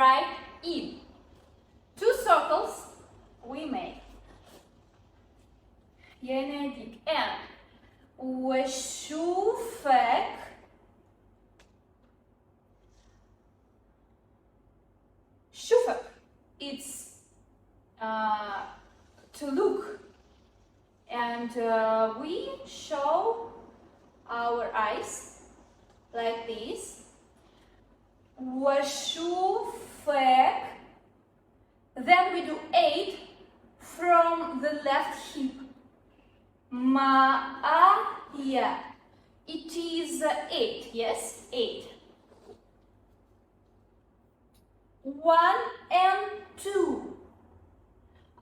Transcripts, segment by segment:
right in. 2 circles we make. يناديك and واشوفك شوفك. It's to look, and we show our eyes like this. واشوفك. Then we do 8 from the left hip. معايا. It is 8, yes? 8. 1 and 2.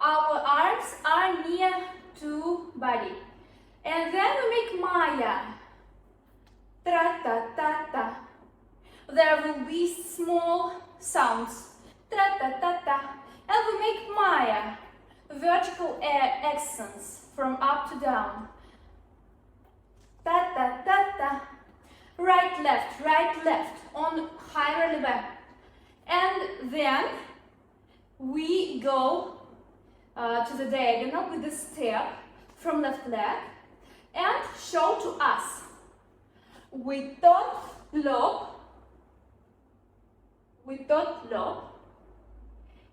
Our arms are near to body. And then we make Maya. Tra-ta-ta-ta. There will be small sounds. Tra-ta-ta-ta. And we make Maya. Vertical accents from up to down. Ta-ta-ta-ta. Right, left on higher level. And then we go to the diagonal with the step from left leg and show to us. We don't lob.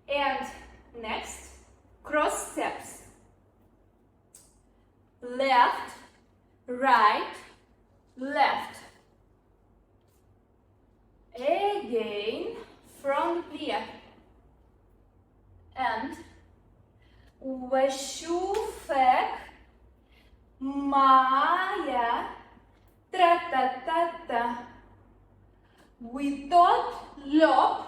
And next, cross steps. Left, right, left. Again, from here. And واشوفك معايا. Tra-ta-ta-ta. We don't lob,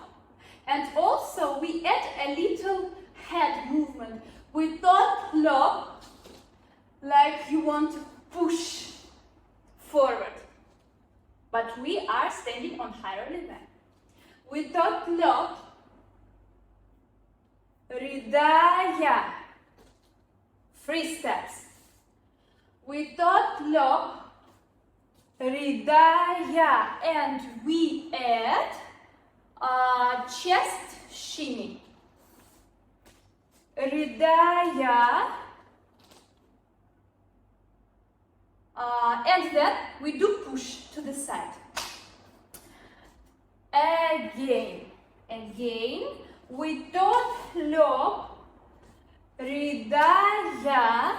and also we add a little head movement. We don't lob like you want to push forward, but we are standing on higher level. We don't lob. Ridaya. 3 steps. We don't lob. Ridaya. And we add chest shimmy. Ridaya. And then we do push to the side. Again. We don't lob. Ridaya.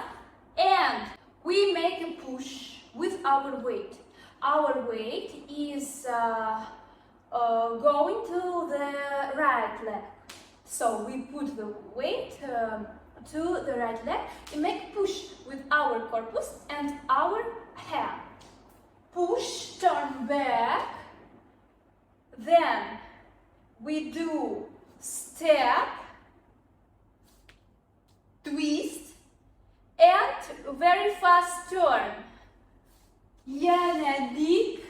And we make a push with our weight. Our weight is going to the right leg. So we put the weight to the right leg and make push with our corpus and our hand. Push, turn back. Then we do step, twist, and very fast turn. يناديك.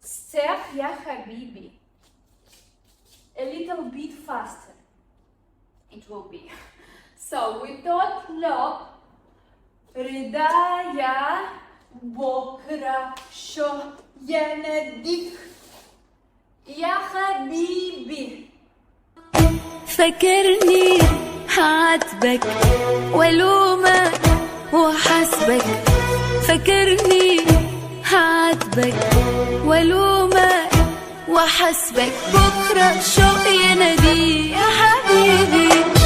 Step يا حبيبي. A little bit faster it will be. So we don't lob. ردايا بكرة شو يناديك يا حبيبي. فاكرني هعاتبك والومك وحاسبك. فاكرني هعاتبك والومك وحاسبك. بكره شوق ينادي يا حبيبي.